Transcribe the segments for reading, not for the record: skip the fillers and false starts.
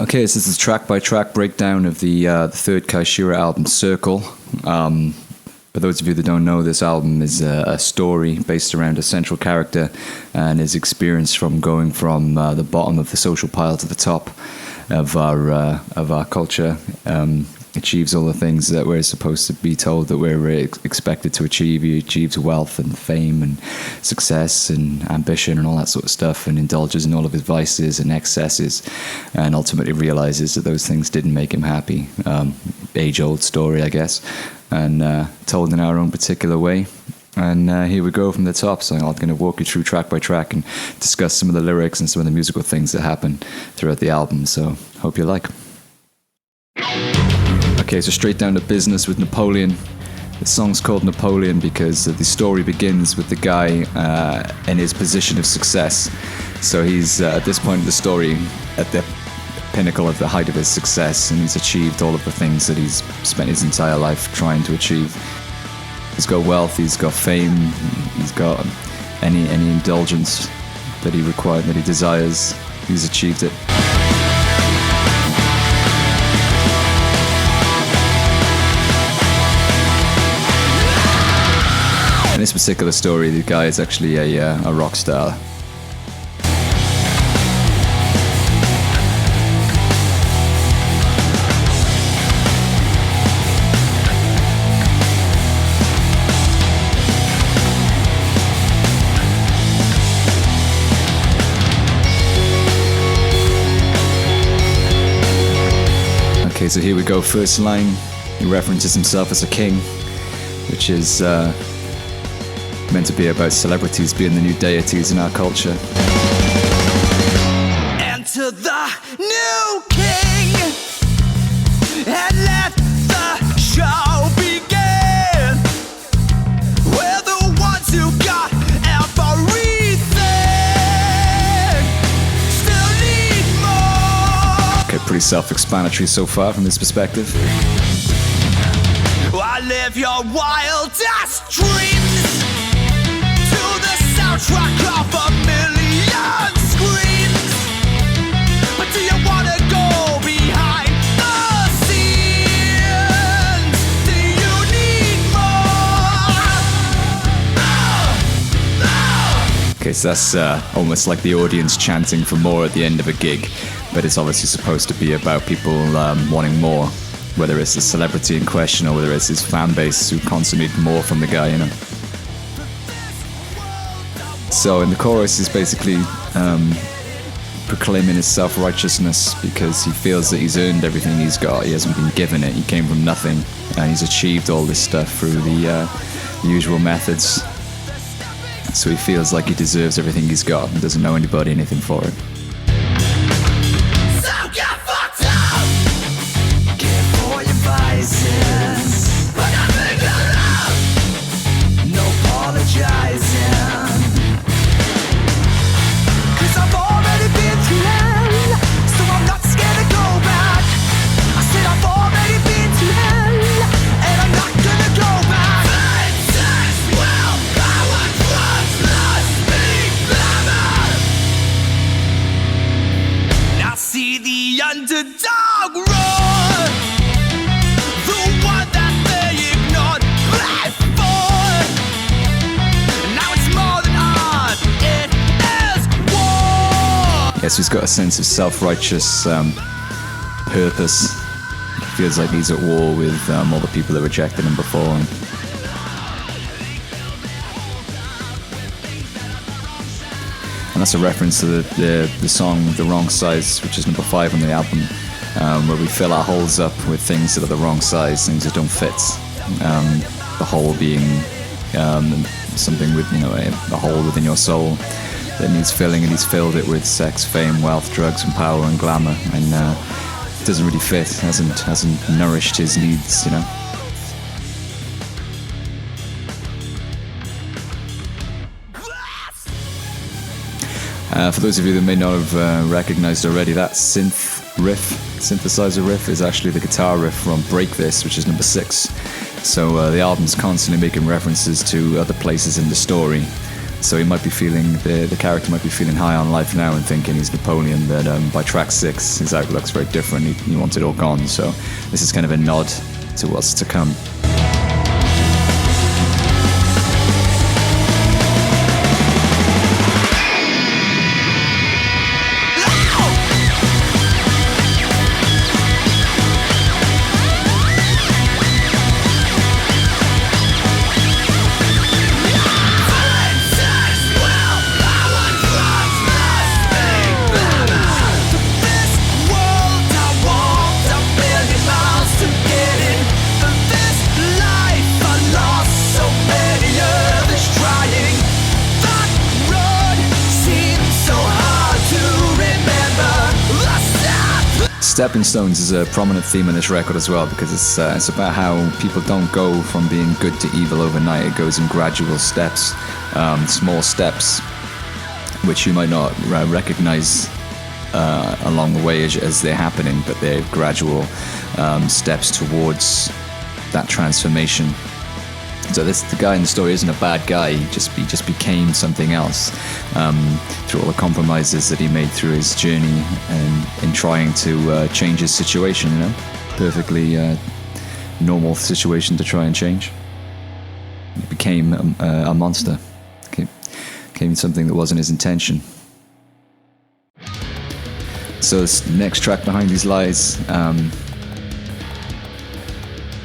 Okay, so this is a track-by-track breakdown of the third Kyshera album, CiRCLE. For those of you that don't know, this album is a story based around a central character and his experience from going from the bottom of the social pile to the top of our culture. Achieves all the things that we're supposed to be told that we're expected to achieve. He achieves wealth and fame and success and ambition and all that sort of stuff, and indulges in all of his vices and excesses, and ultimately realizes that those things didn't make him happy. Age-old story, I guess, and told in our own particular way. And here we go from the top. So I'm going to walk you through track by track and discuss some of the lyrics and some of the musical things that happen throughout the album. So hope you like. Okay, so straight down to business with Napoleon. The song's called Napoleon because the story begins with the guy in his position of success. So he's, at this point in the story, at the pinnacle of the height of his success, and he's achieved all of the things that he's spent his entire life trying to achieve. He's got wealth, he's got fame, he's got any indulgence that he requires, that he desires. He's achieved it. In this particular story, the guy is actually a rock star. Okay, so here we go. First line, he references himself as a king, which is meant to be about celebrities being the new deities in our culture. Enter the new king and let the show begin. We're the ones who got everything. Still need more. Okay, pretty self-explanatory so far from this perspective. I live your wildest dreams. Soundtrack of a million screams. But do you wanna go behind the scenes? Do you need more? Okay, so that's almost like the audience chanting for more at the end of a gig, but it's obviously supposed to be about people wanting more, whether it's the celebrity in question or whether it's his fan base who constantly need more from the guy, you know. So in the chorus, he's basically proclaiming his self-righteousness because he feels that he's earned everything he's got. He hasn't been given it. He came from nothing, and he's achieved all this stuff through the usual methods. So he feels like he deserves everything he's got and doesn't owe anybody anything for it. So get fucked up. Get for your vices, but nothing to love. No apologizing. Underdog roar, the one that they ignored before. Now it's more than art, it is war. Yes, he's got a sense of self-righteous purpose. He feels like he's at war with all the people that rejected him before him. And that's a reference to the song The Wrong Size, which is number 5 on the album, where we fill our holes up with things that are the wrong size, things that don't fit. The hole being something with, a hole within your soul that needs filling, and he's filled it with sex, fame, wealth, drugs, and power and glamour, and it doesn't really fit, hasn't nourished his needs, you know. For those of you that may not have recognized already, that synthesizer riff is actually the guitar riff from Break This, which is number 6. So the album's constantly making references to other places in the story, So he might be feeling, the character might be feeling high on life now and thinking he's Napoleon, but by track 6 his outlook's very different. He wants it all gone. So this is kind of a nod to what's to come. Stepping stones is a prominent theme in this record as well, because it's about how people don't go from being good to evil overnight. It goes in gradual steps, small steps, which you might not recognize along the way as they're happening, but they're gradual steps towards that transformation. So the guy in the story isn't a bad guy. He just became something else through all the compromises that he made through his journey and in trying to change his situation. You know, perfectly normal situation to try and change. He became a monster. Became something that wasn't his intention. So this next track, Behind These Lies.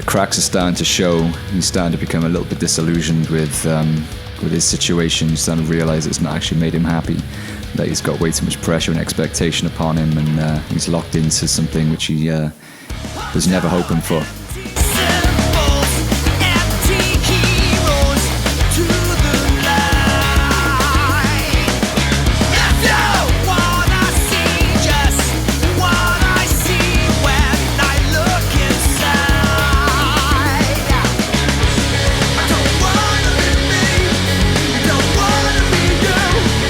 Cracks are starting to show. He's starting to become a little bit disillusioned with his situation. He's starting to realize it's not actually made him happy, that he's got way too much pressure and expectation upon him, and he's locked into something which he was never hoping for.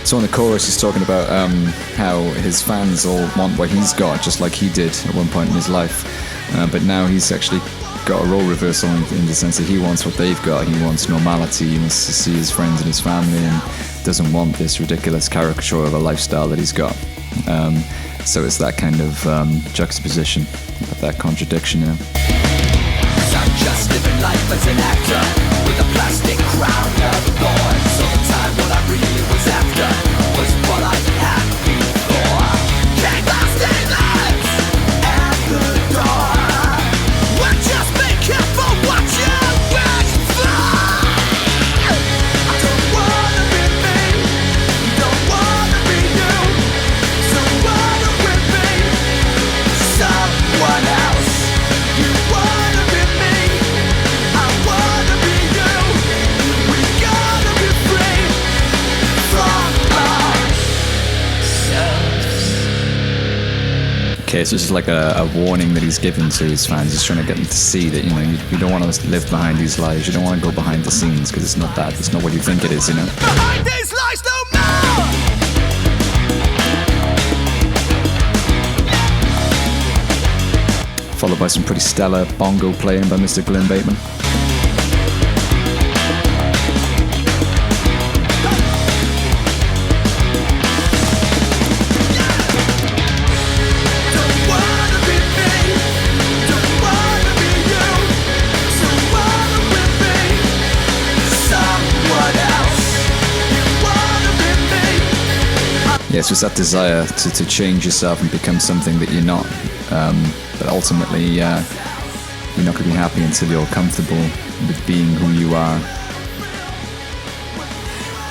So in the chorus he's talking about how his fans all want what he's got, just like he did at one point in his life. But now he's actually got a role reversal in the sense that he wants what they've got. He wants normality, he wants to see his friends and his family, and doesn't want this ridiculous caricature of a lifestyle that he's got. So it's that kind of juxtaposition, that contradiction. You know? I'm just living life as an actor with a plastic crown of thorns. All the time what I really was after was what I had before. Can't last demons at the door. Well, just be careful what you wish for. I don't wanna be me, don't wanna be you. So wanna with me, someone else. You wanna be me, I wanna be you. We gotta be free from ourselves. Okay, so this is like a warning that he's given to his fans. He's trying to get them to see that, you know, you don't want to live behind these lies. You don't want to go behind the scenes, because it's not that. It's not what you think it is, you know. Behind these lies no more. Followed by some pretty stellar bongo playing by Mr. Glenn Bateman. Don't wanna be me, don't wanna be you. So wanna with me, someone else. You wanna be me. Yeah, it's just that desire to change yourself and become something that you're not. But ultimately, you're not going to be happy until you're comfortable with being who you are,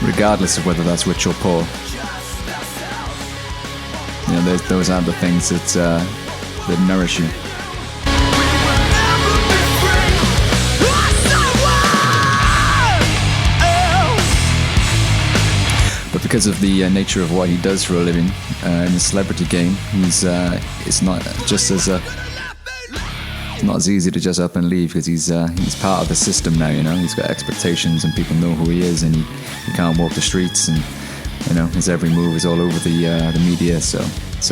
regardless of whether that's rich or poor. You know, those are the things that nourish you. We will never be free. Someone else. But because of the nature of what he does for a living in the celebrity game, it's not just as not as easy to just up and leave, because he's part of the system now. You know, he's got expectations and people know who he is, and he can't walk the streets, and you know his every move is all over the media. So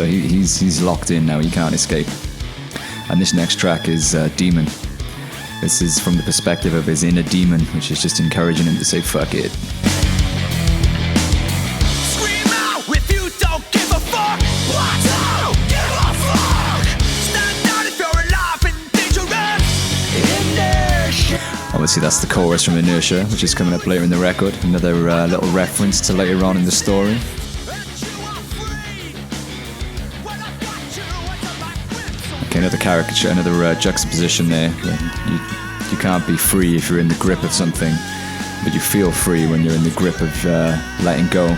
he's locked in now. He can't escape. And this next track is Demon. This is from the perspective of his inner demon, which is just encouraging him to say fuck it. Obviously, that's the chorus from Inertia, which is coming up later in the record. Another little reference to later on in the story. Okay, another caricature, another juxtaposition there. You can't be free if you're in the grip of something, but you feel free when you're in the grip of letting go.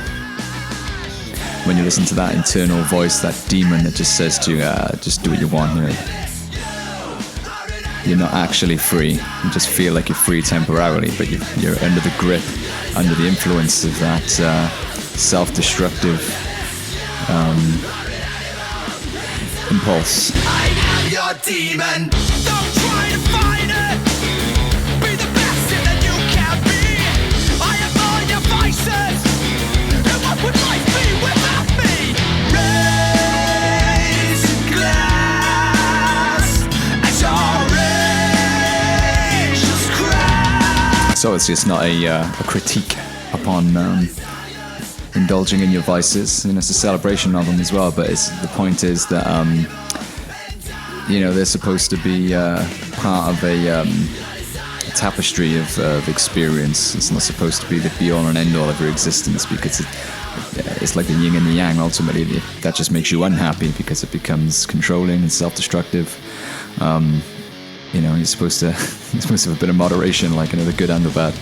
When you listen to that internal voice, that demon that just says to you, just do what you want. You're not actually free. You just feel like you're free temporarily, but you're under the grip, under the influence of that self-destructive impulse. I am your demon. Don't try to fight it. Be the best that you can be. I am all your vices. And what would life be without me? Raise a glass as your rage just crash. So it's just not a critique upon indulging in your vices, and it's a celebration of them as well. But the point is that they're supposed to be part of a tapestry of experience. It's not supposed to be the be-all and end-all of your existence, because it's like the yin and the yang. Ultimately, that just makes you unhappy because it becomes controlling and self-destructive. You're supposed to have a bit of moderation, like the good and the bad.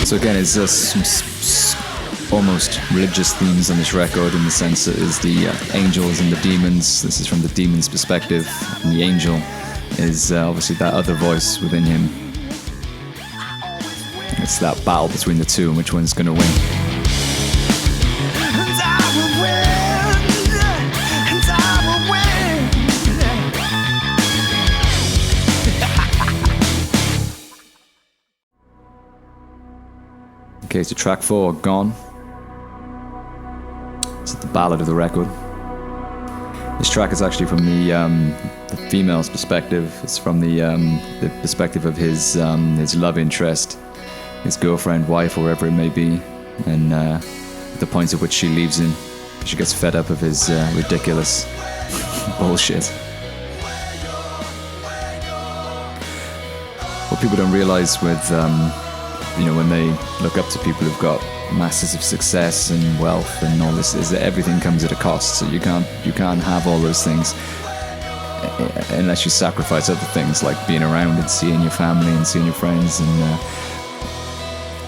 So again, it's some almost religious themes on this record, in the sense that there's the angels and the demons. This is from the demon's perspective, and the angel is obviously that other voice within him. And it's that battle between the two, and which one's going to win. Okay, so track 4, Gone. It's the ballad of the record. This track is actually from the female's perspective. It's from the perspective of his love interest, his girlfriend, wife, or wherever it may be, and the point at which she leaves him. She gets fed up of his ridiculous bullshit. What people don't realize with when they look up to people who've got masses of success and wealth and all this, is that everything comes at a cost. So you can't have all those things unless you sacrifice other things, like being around and seeing your family and seeing your friends. And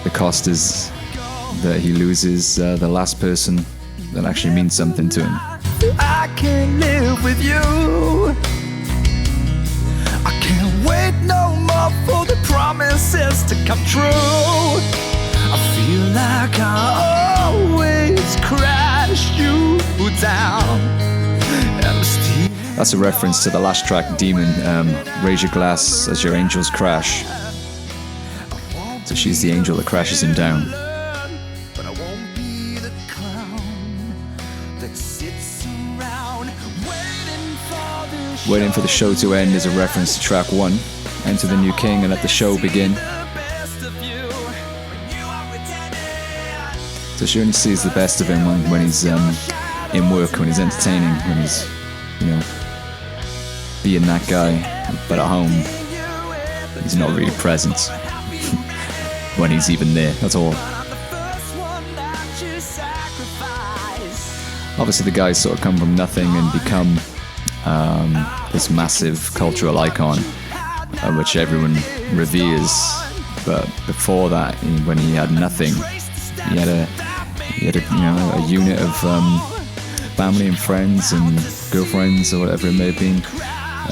the cost is that he loses the last person that actually means something to him. I can't live with you. I can't wait no more for the promises to come true. I feel like I always crash you down. That's a reference to the last track, Demon. Raise your glass as your angels crash. So she's the angel that crashes him down. Waiting for the show to end is a reference to track 1. Enter the new king and let the show begin. So she only sees the best of him when he's in work, when he's entertaining, when he's, being that guy. But at home, he's not really present when he's even there, that's all. Obviously the guys sort of come from nothing and become this massive cultural icon, which everyone reveres. But before that, when he had nothing, he had a unit of family and friends and girlfriends or whatever it may have been,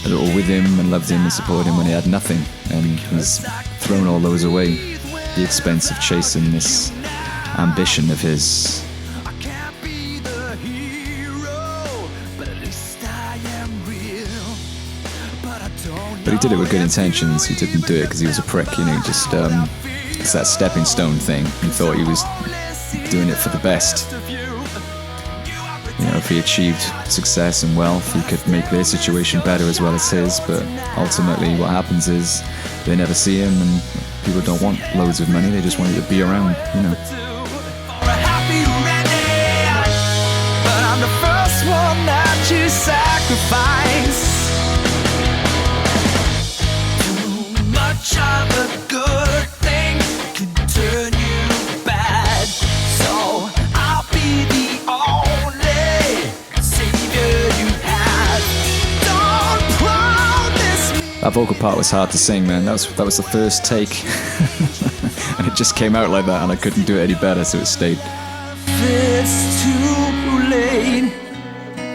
that were with him and loved him and supported him when he had nothing, and he's thrown all those away the expense of chasing this ambition of his. I can't be the hero, but at least I am real. But I don't But he did it with good intentions. He didn't do it because he was a prick, you know. Just it's that stepping stone thing. He thought he was doing it for the best. You know, if he achieved success and wealth, he could make their situation better as well as his. But ultimately, what happens is they never see him, and people don't want loads of money. They just want you to be around, you know. But I'm the first one that you sacrifice. Too much of a good thing can turn you bad. So I'll be the only savior you have. Don't promise me. That vocal part was hard to sing, man. That was the first take. And it just came out like that, and I couldn't do it any better, so it stayed. It's too late,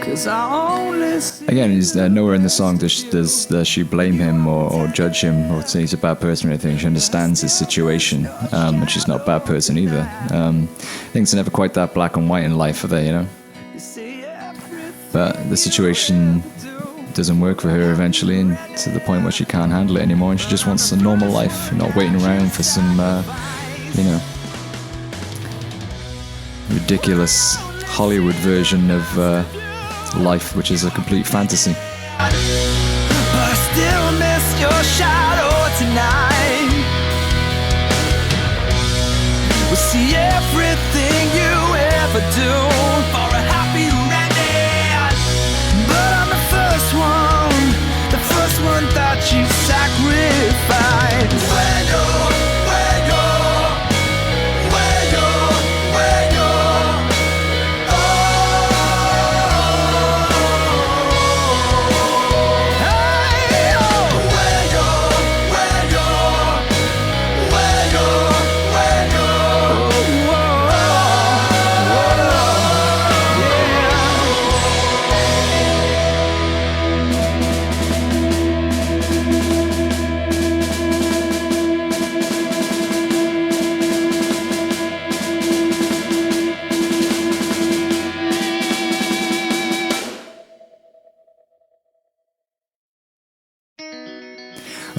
'cause I only see. Again, he's nowhere in the song does she blame him or judge him or say he's a bad person or anything. She understands his situation, and she's not a bad person either. Things are never quite that black and white in life, are they, you know? But the situation doesn't work for her eventually, and to the point where she can't handle it anymore, and she just wants a normal life, not waiting around for some, you know, ridiculous Hollywood version of life, which is a complete fantasy. But I still miss your shadow tonight. We'll see everything you ever do for a happy ending. But I'm the first one that you sacrificed. When you're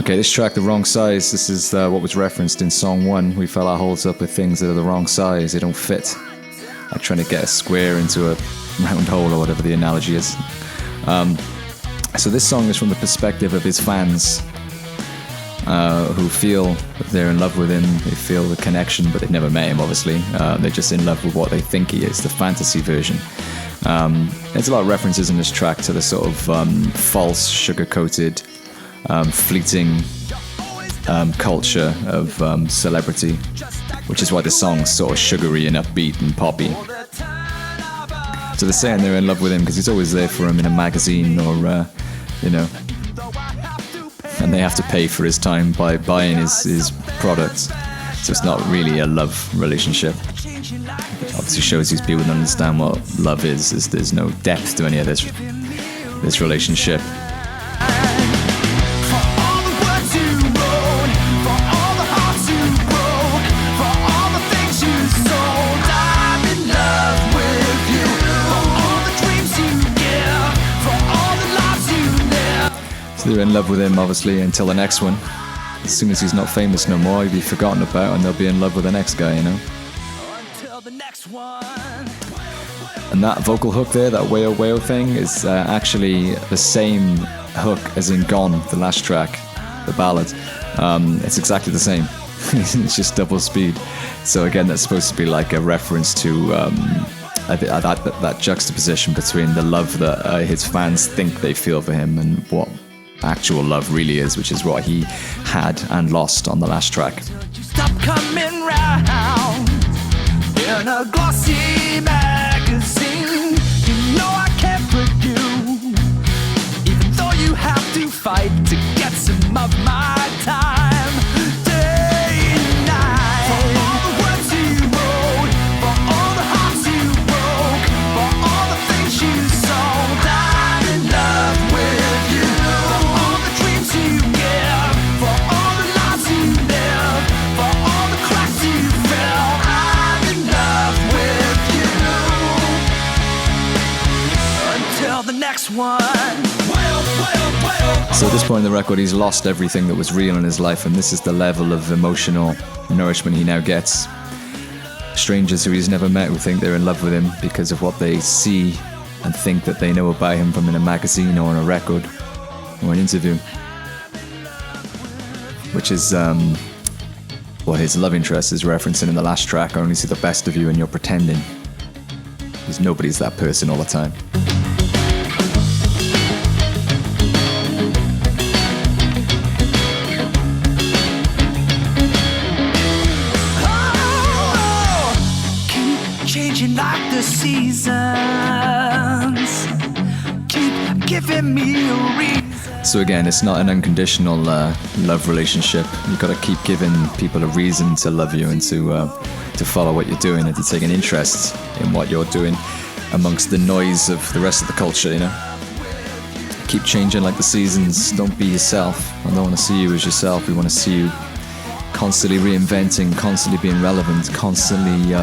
Okay, this track, The Wrong Size, this is what was referenced in Song 1. We fill our holes up with things that are the wrong size, they don't fit. Like trying to get a square into a round hole or whatever the analogy is. So this song is from the perspective of his fans who feel that they're in love with him, they feel the connection, but they've never met him, obviously. They're just in love with what they think he is, the fantasy version. There's a lot of references in this track to the sort of false, sugar-coated, fleeting culture of celebrity, which is why the song's sort of sugary and upbeat and poppy. So they're saying they're in love with him because he's always there for them in a magazine or, you know, and they have to pay for his time by buying his products. So it's not really a love relationship. Obviously shows these people don't understand what love is there's no depth to any of this relationship. So they're in love with him, obviously, until the next one. As soon as he's not famous no more, he'll be forgotten about, and they'll be in love with the next guy, you know? Until the next one. And that vocal hook there, that wail wail thing, is actually the same hook as in Gone, the last track, the ballad. It's exactly the same. It's just double speed. So again, that's supposed to be like a reference to that juxtaposition between the love that his fans think they feel for him and what actual love really is, which is what he had and lost on the last track. Stop coming round in a glossy magazine. You know I can't put you, even though you have to fight to get some of my time. Day and night. For all the words you wrote, for all the hearts you broke, for all the things you sold, I'm in love with you. For all the dreams you give, for all the lives you live, for all the cries next one. So at this point in the record, he's lost everything that was real in his life, and this is the level of emotional nourishment he now gets. Strangers who he's never met who think they're in love with him because of what they see and think that they know about him from in a magazine or on a record or an interview. Which is what his love interest is referencing in the last track. I only see the best of you and you're pretending. Because nobody's that person all the time. Changing like the seasons, keep giving me a reason. So again, it's not an unconditional love relationship. You've got to keep giving people a reason to love you and to follow what you're doing and to take an interest in what you're doing amongst the noise of the rest of the culture, you know? Keep changing like the seasons. Don't be yourself. I don't want to see you as yourself. We want to see you constantly reinventing, constantly being relevant, constantly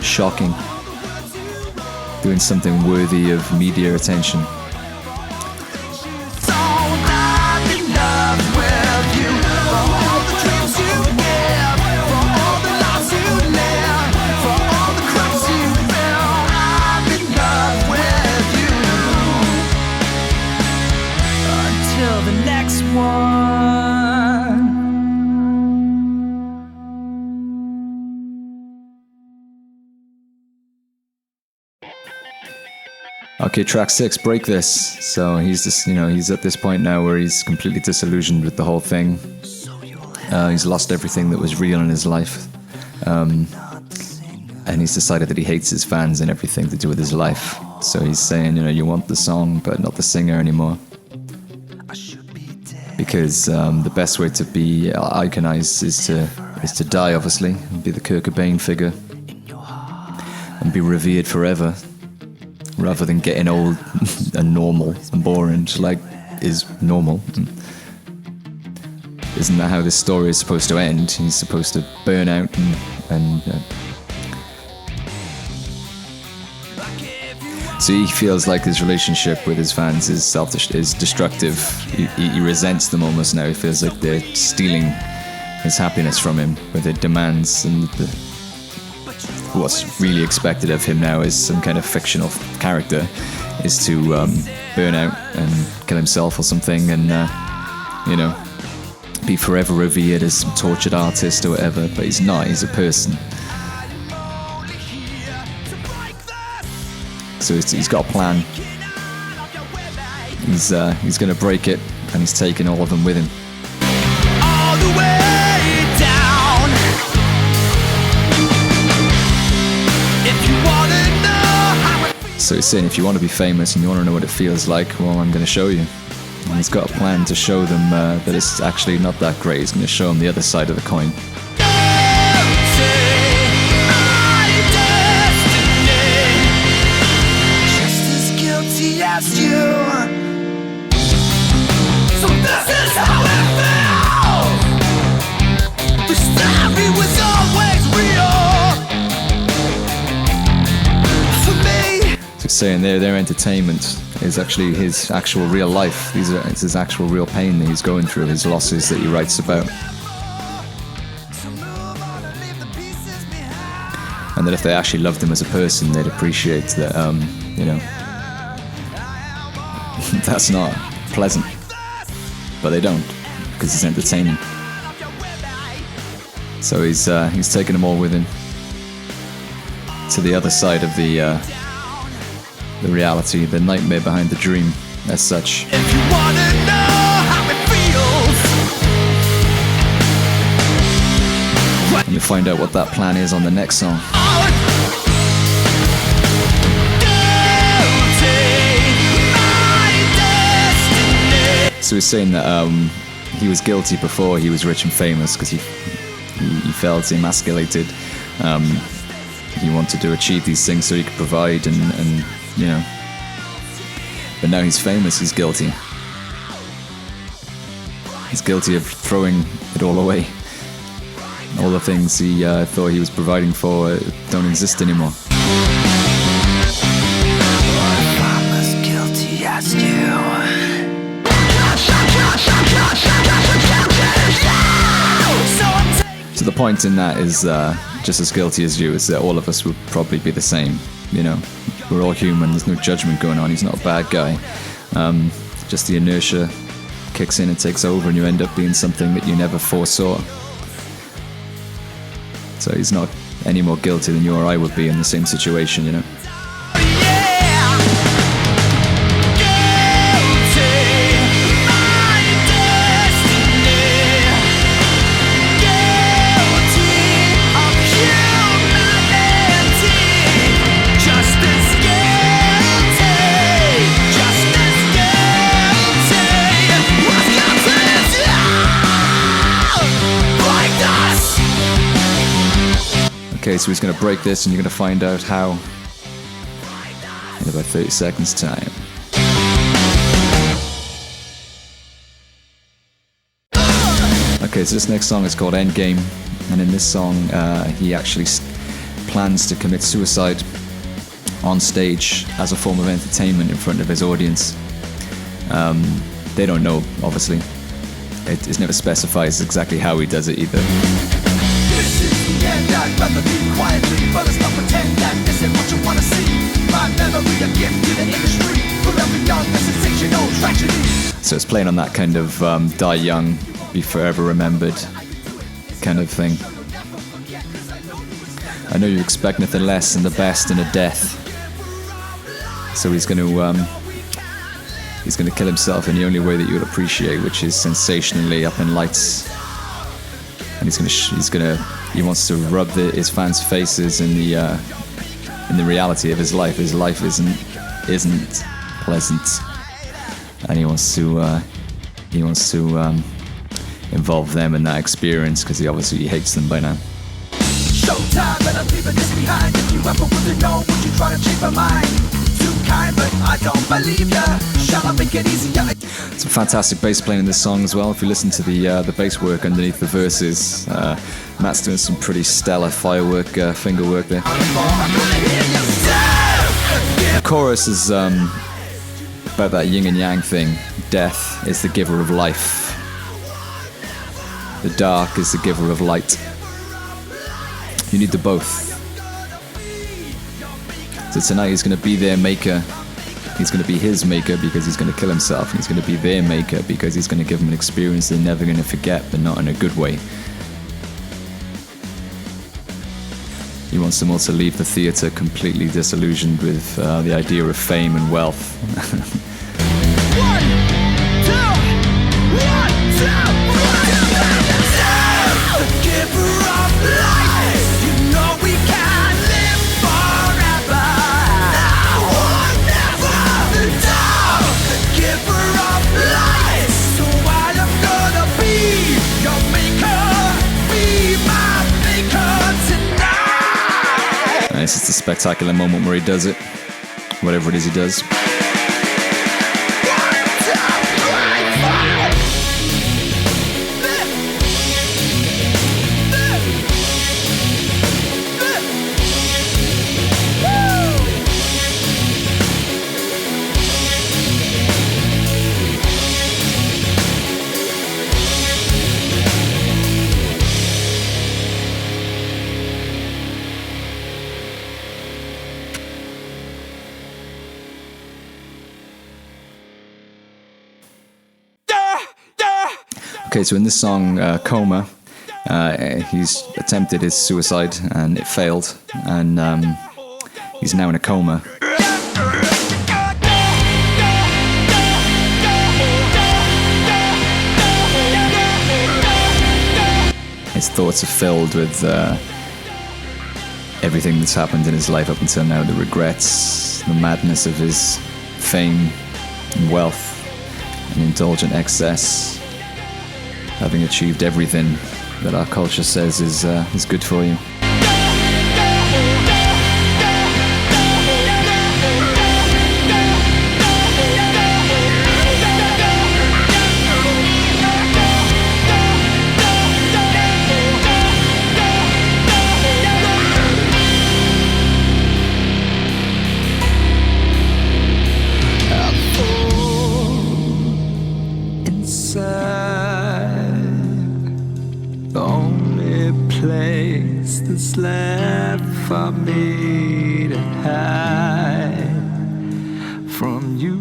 shocking, doing something worthy of media attention. Until the next one. Okay, track 6, Break This. So he's just, he's at this point now where he's completely disillusioned with the whole thing. He's lost everything that was real in his life. And he's decided that he hates his fans and everything to do with his life. So he's saying, you want the song, but not the singer anymore. Because the best way to be iconized is to die, obviously, and be the Kurt Cobain figure. And be revered forever. Rather than getting old and normal and boring, just like is normal. Isn't that how this story is supposed to end? He's supposed to burn out and so he feels like his relationship with his fans is destructive. He resents them almost now. He feels like they're stealing his happiness from him with their demands, and what's really expected of him now is some kind of fictional character is to burn out and kill himself or something, and be forever revered as some tortured artist or whatever. But he's not. He's a person. So he's got a plan. He's going to break it, and he's taking all of them with him. All the way down. If you wanna know how it feels. So he's saying, if you want to be famous and you want to know what it feels like, well, I'm going to show you. And he's got a plan to show them that it's actually not that great. He's going to show them the other side of the coin. You. So this is how it feels. The story was always real for me. So he's saying their entertainment is actually his actual real life. It's his actual real pain that he's going through, his losses that he writes about. And that if they actually loved him as a person, they'd appreciate that, that's not pleasant, but they don't, because it's entertaining. So he's taking them all with him to the other side of the reality, the nightmare behind the dream, as such. If you wanna know how it feels, And you'll find out what that plan is on the next song. So he's saying that he was guilty before he was rich and famous because he felt emasculated. He wanted to achieve these things so he could provide and But now he's famous, he's guilty. He's guilty of throwing it all away. All the things he thought he was providing for don't exist anymore. I'm as guilty as point in that is just as guilty as you, is that all of us would probably be the same. You know, we're all human. There's no judgment going on. He's not a bad guy. Just the inertia kicks in and takes over, and you end up being something that you never foresaw. So he's not any more guilty than you or I would be in the same situation, you know. Okay, so he's going to break this, and you're going to find out how in about 30 seconds' time. Okay, so this next song is called Endgame, and in this song, he actually plans to commit suicide on stage as a form of entertainment in front of his audience. They don't know, obviously. It never specifies exactly how he does it either. I'd rather be quietly, but let's not pretend that this ain't what you wanna see. My memory, a gift to the industry, forever young, a sensational tragedy. So it's playing on that kind of die young, be forever remembered kind of thing. I know you expect nothing less than the best in a death. So he's going to kill himself in the only way that you would appreciate, which is sensationally up in lights. And he wants to rub his fans' faces in the reality of his life. His life isn't pleasant, and he wants to involve them in that experience, because he obviously hates them by now. Showtime, and I'm leaving this behind. If you ever would have known, would you try to change my mind? Too kind, but I don't believe ya. Shall I make it easier? Some fantastic bass playing in this song as well. If you listen to the bass work underneath the verses, Matt's doing some pretty stellar firework, finger work there. The chorus is about that yin and yang thing. Death is the giver of life. The dark is the giver of light. You need the both. So tonight he's going to be their maker. He's going to be his maker because he's going to kill himself. And he's going to be their maker because he's going to give them an experience they're never going to forget, but not in a good way. He wants them all to leave the theatre completely disillusioned with the idea of fame and wealth. And it's just a spectacular moment where he does it, whatever it is he does. Okay, so in this song, Coma, he's attempted his suicide and it failed, and he's now in a coma. His thoughts are filled with everything that's happened in his life up until now, the regrets, the madness of his fame and wealth and indulgent excess, having achieved everything that our culture says is good for you. Only place that's left for me to hide from you,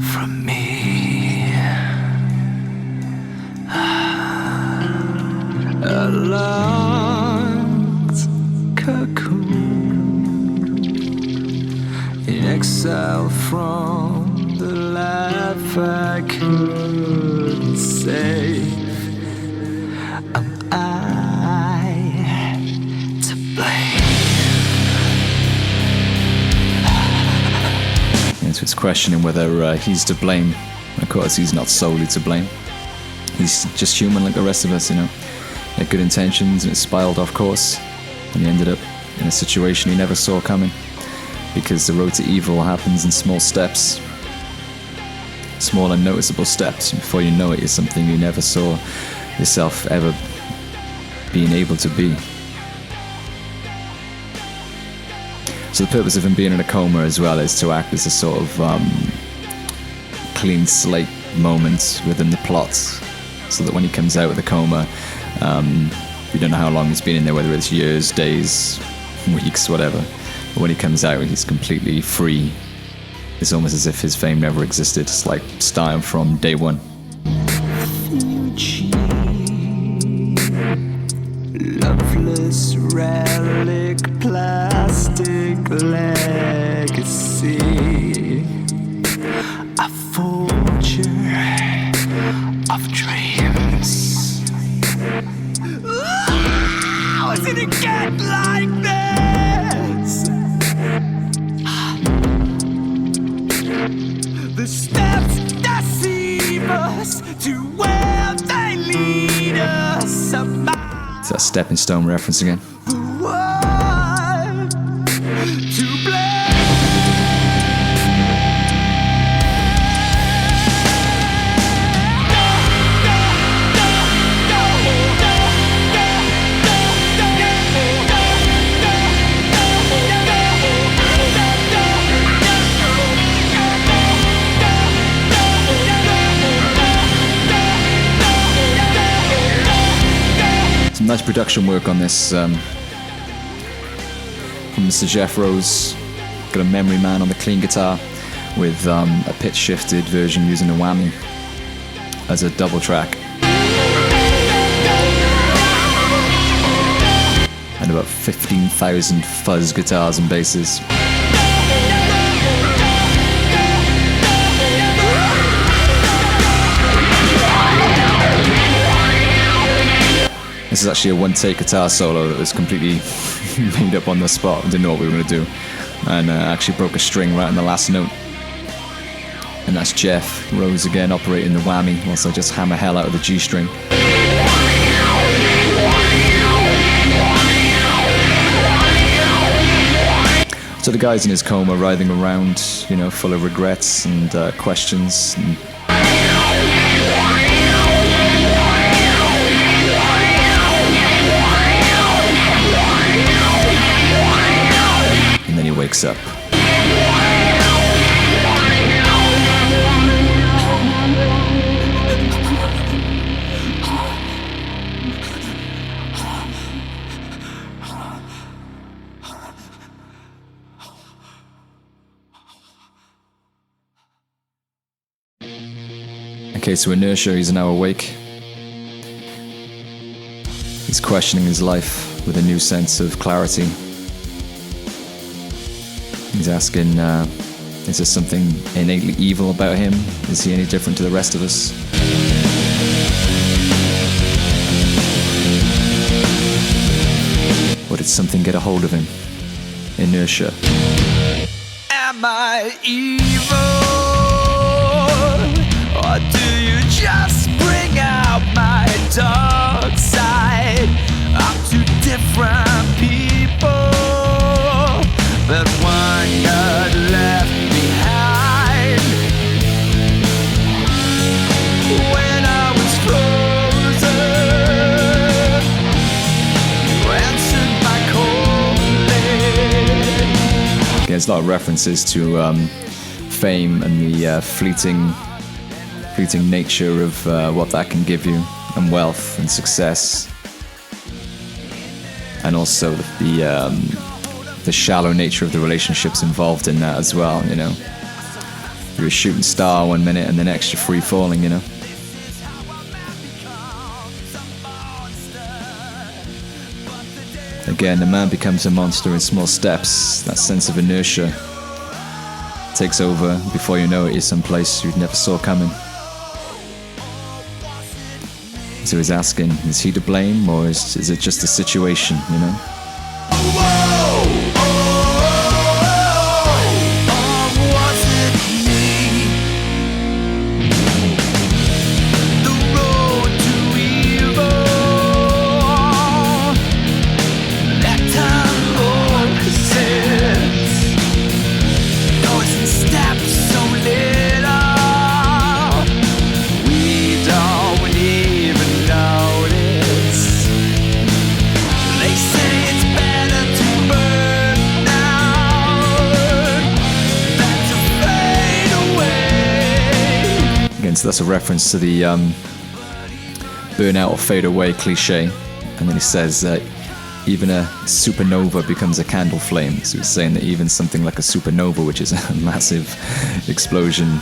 from me. A lost cocoon in exile from the life I couldn't save. Am I to blame? And so it's questioning whether he's to blame. Of course, he's not solely to blame. He's just human like the rest of us, you know. He had good intentions and it spiraled off course. And he ended up in a situation he never saw coming. Because the road to evil happens in small steps. Small and noticeable steps. Before you know it, it's something you never saw yourself ever being able to be. So the purpose of him being in a coma as well is to act as a sort of clean slate moment within the plot, so that when he comes out of the coma, we don't know how long he's been in there, whether it's years, days, weeks, whatever, but when he comes out he's completely free. It's almost as if his fame never existed. It's like starting from day one. Loveless relic, plastic legacy, a forger of dreams. How did it get like this? The steps deceive us to where they lead us. It's that stepping stone reference again. Nice production work on this from Mr. Jeff Rose. Got a Memory Man on the clean guitar with a pitch shifted version using a whammy as a double track, and about 15,000 fuzz guitars and basses. This is actually a one-take guitar solo that was completely made up on the spot. I didn't know what we were going to do, and actually broke a string right on the last note. And that's Jeff Rose again operating the whammy whilst I just hammer hell out of the G string. So the guy's in his coma, writhing around, you know, full of regrets and questions. And then he wakes up. Okay, so Inertia, he's now awake. He's questioning his life with a new sense of clarity. He's asking, is there something innately evil about him? Is he any different to the rest of us? Or did something get a hold of him? Inertia. Am I evil? Or do you just bring out my dark side? I'm two different people, but one got left behind. When I was frozen, you answered my calling. There's a lot of references to fame and the fleeting nature of what that can give you. and wealth and success, and also the shallow nature of the relationships involved in that as well, you know. You're a shooting star one minute and the next you're free falling, you know. Again, the man becomes a monster in small steps. That sense of inertia takes over. Before you know it, you're someplace you never saw coming. So he's asking, is he to blame, or is it just a situation, you know? So that's a reference to the burn out or fade away cliche. And then he says that even a supernova becomes a candle flame. So he's saying that even something like a supernova, which is a massive explosion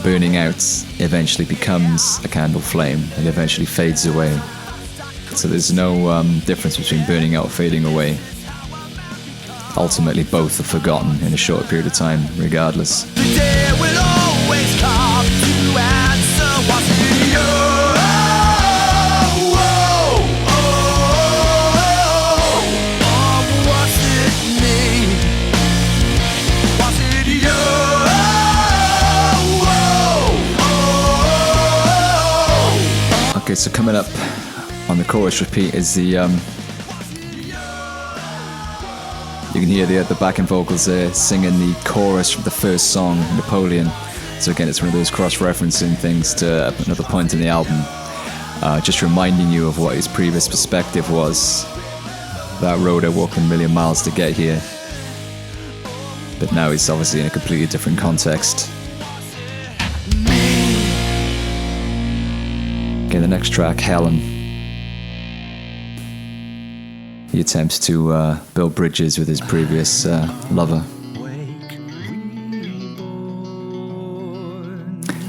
burning out, eventually becomes a candle flame and eventually fades away. So there's no difference between burning out or fading away. Ultimately, both are forgotten in a short period of time, regardless. Okay, so coming up on the chorus repeat is the you can hear the backing vocals there singing the chorus from the first song, Napoleon. So again, it's one of those cross-referencing things to another point in the album, just reminding you of what his previous perspective was. That road I walked a million miles to get here, but now he's obviously in a completely different context. Okay, the next track, Helen. He attempts to build bridges with his previous lover.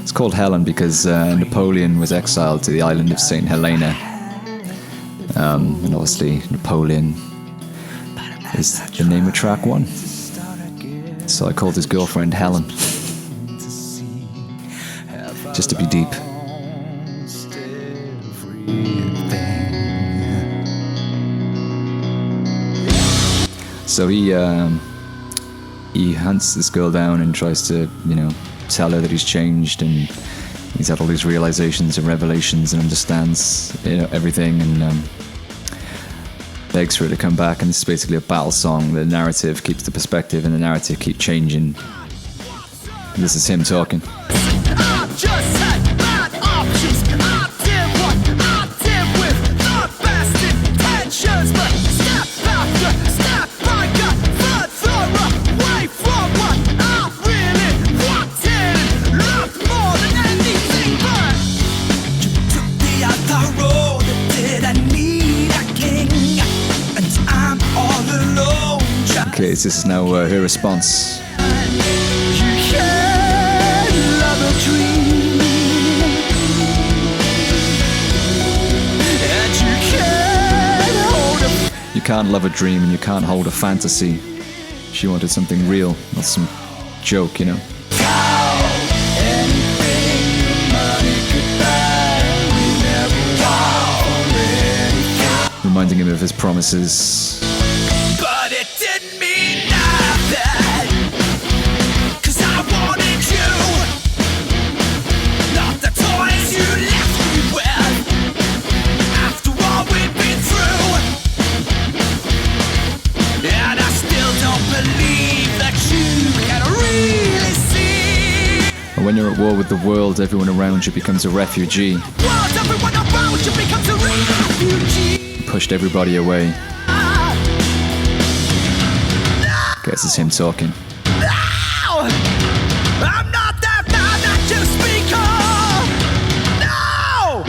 It's called Helen because Napoleon was exiled to the island of St. Helena. And obviously Napoleon is the name of track one. So I called his girlfriend Helen. Just to be deep. So he hunts this girl down and tries to, you know, tell her that he's changed and he's had all these realizations and revelations and understands, you know, everything, and begs for her to come back. And this is basically a battle song. The narrative keeps the perspective and the narrative keeps changing. This is him talking. Okay, so this is now her response. You can't love a dream and you can't hold a fantasy. She wanted something real, not some joke, you know. Reminding him of his promises. But it didn't mean nothing, 'cause I wanted you, not the toys you left me with. After all we've been through, and I still don't believe that you can really see. And when you're at war with the world, everyone around you becomes a refugee. World, everyone around you becomes a refugee. Pushed everybody away. Guess it's him talking. No! I'm not that man that you speak of! No!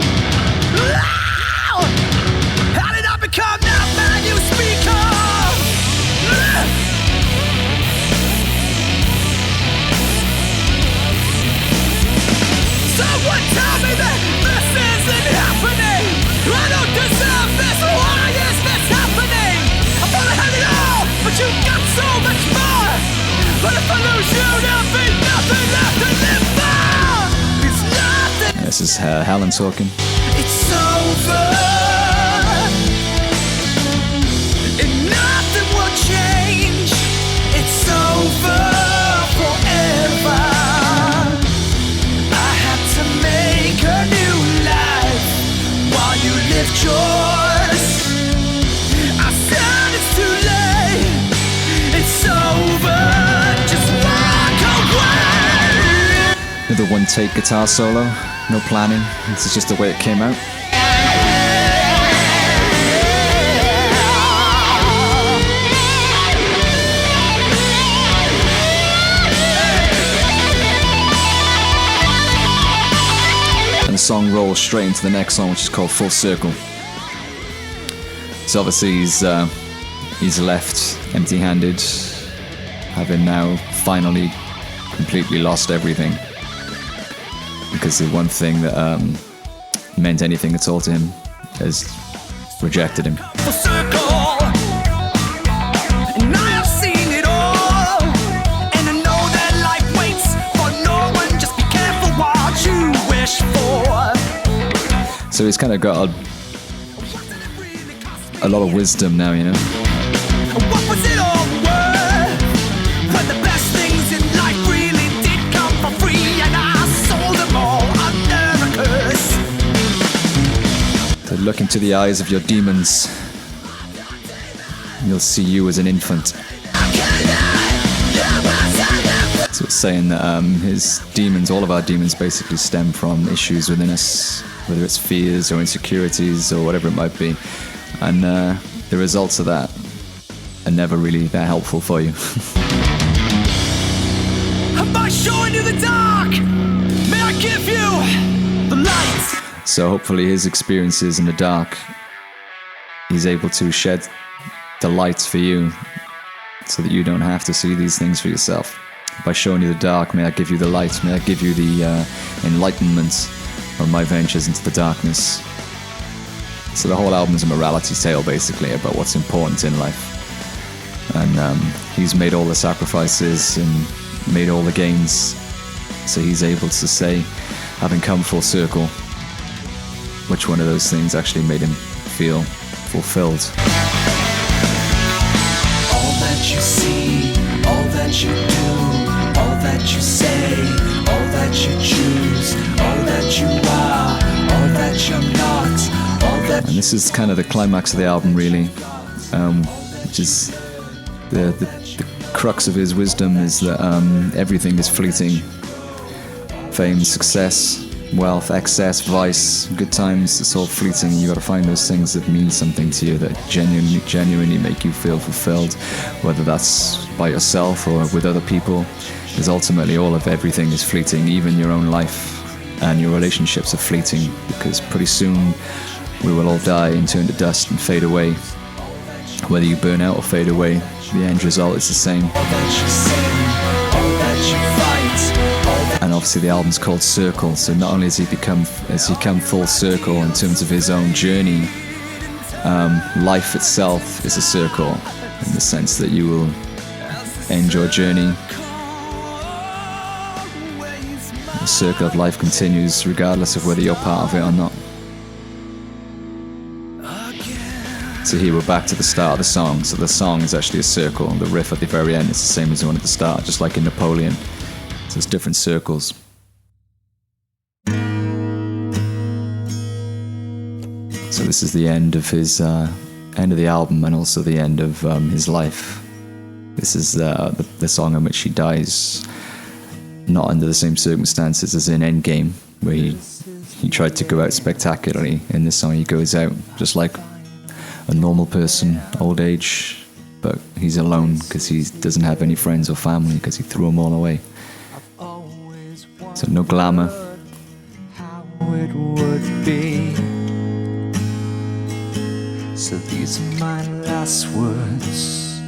is Helen talking. It's over, and nothing will change. It's over forever. I had to make a new life while you lived yours. I said it's too late. It's over. Just walk away. Another one-take guitar solo, no planning. This is just the way it came out. And the song rolls straight into the next song, which is called Full Circle. So obviously he's left empty-handed, having now finally completely lost everything. Because the one thing that meant anything at all to him has rejected him. Full circle, and I have seen it all, and I know that life waits for no one. Just be careful what you wish for. So he's kind of got a lot of wisdom now, you know. What was it all worth? When the best things in life really did come for free, and I sold them all under a curse. To look into the eyes of your demons, you'll see you as an infant. So it's saying that his demons, all of our demons, basically stem from issues within us, whether it's fears or insecurities or whatever it might be. And the results of that are never really that helpful for you. By showing you the dark, may I give you the light? So hopefully his experiences in the dark, he's able to shed the light for you so that you don't have to see these things for yourself. By showing you the dark, may I give you the light, may I give you the enlightenment of my ventures into the darkness. So the whole album is a morality tale, basically, about what's important in life. And he's made all the sacrifices and made all the gains. So he's able to say, having come full circle, which one of those things actually made him feel fulfilled. All that you see, all that you do, all that you say, all that you choose, all that you are, all that you're not, all that. And this is kind of the climax of the album, really, which is the crux of his wisdom is that everything is fleeting. Fame, success, wealth, excess, vice, good times, it's all fleeting. You got to find those things that mean something to you, that genuinely make you feel fulfilled, whether that's by yourself or with other people, because ultimately all of everything is fleeting. Even your own life and your relationships are fleeting, because pretty soon we will all die and turn to dust and fade away. Whether you burn out or fade away, the end result is the same. And obviously the album's called CiRCLE, so not only has he come full circle in terms of his own journey, life itself is a circle, in the sense that you will end your journey. The circle of life continues regardless of whether you're part of it or not. So here we're back to the start of the song. So the song is actually a circle, and the riff at the very end is the same as the one at the start, just like in Napoleon. So it's different circles. So this is the end of his end of the album, and also the end of his life. This is the song in which he dies, not under the same circumstances as in Endgame, where he tried to go out spectacularly. In this song he goes out just like a normal person, old age, but he's alone because he doesn't have any friends or family because he threw them all away. So no glamour. How it would be. So these are my last words.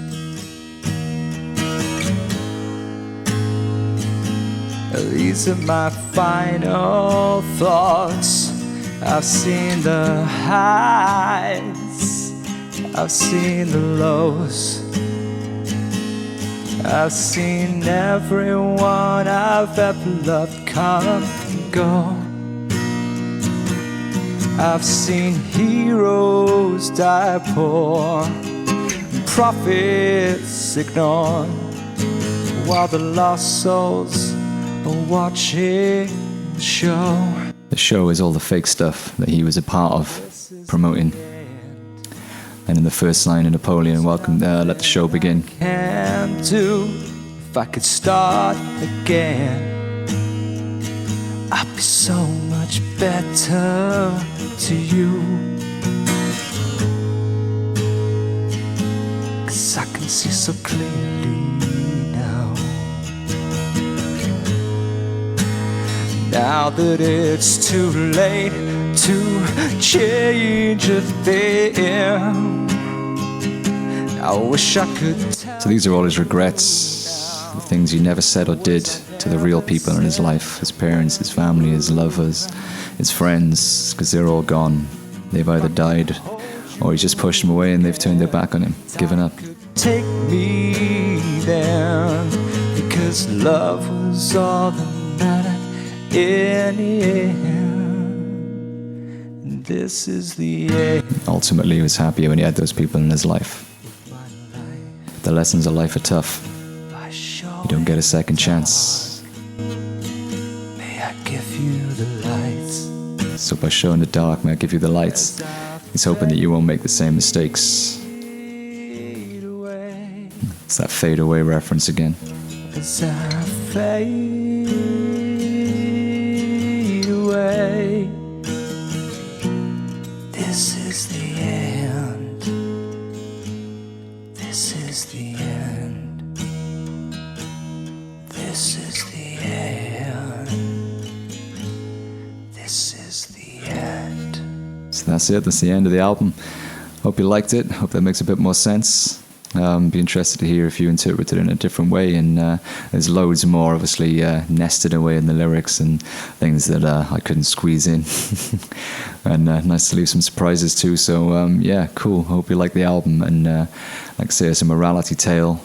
These are my final thoughts. I've seen the highs, I've seen the lows, I've seen everyone I've ever loved come and go. I've seen heroes die poor, prophets ignored, while the lost souls are watching the show. The show is all the fake stuff that he was a part of, promoting. And in the first line of Napoleon, welcome, let the show begin. Can do if I could start again. I'd be so much better to you. 'Cause I can see so clearly now. Now that it's too late to change a thing, I wish I could tell. So these are all his regrets, the things he never said or did to the real people in his life, his parents, his family, his lovers, his friends, because they're all gone. They've either died or he's just pushed them away and they've turned their back on him, given up. Take me there, because love was all that mattered in the end. This is the end. Ultimately, he was happy when he had those people in his life. The lessons of life are tough. You don't get a second chance. May I give you the lights? So by showing the dark, may I give you the lights? He's hoping that you won't make the same mistakes. It's that fade away reference again. As I fade away, this is the end. This is the end. This is the end. This is the end. So that's it. That's the end of the album. Hope you liked it. Hope that makes a bit more sense. Be interested to hear if you interpret it in a different way, and there's loads more obviously nested away in the lyrics and things that I couldn't squeeze in. And nice to leave some surprises too, so yeah, cool. Hope you like the album, and like I say, it's a morality tale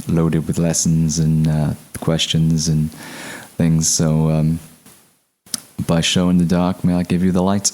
loaded with lessons and questions and things, so by showing the dark, may I give you the light.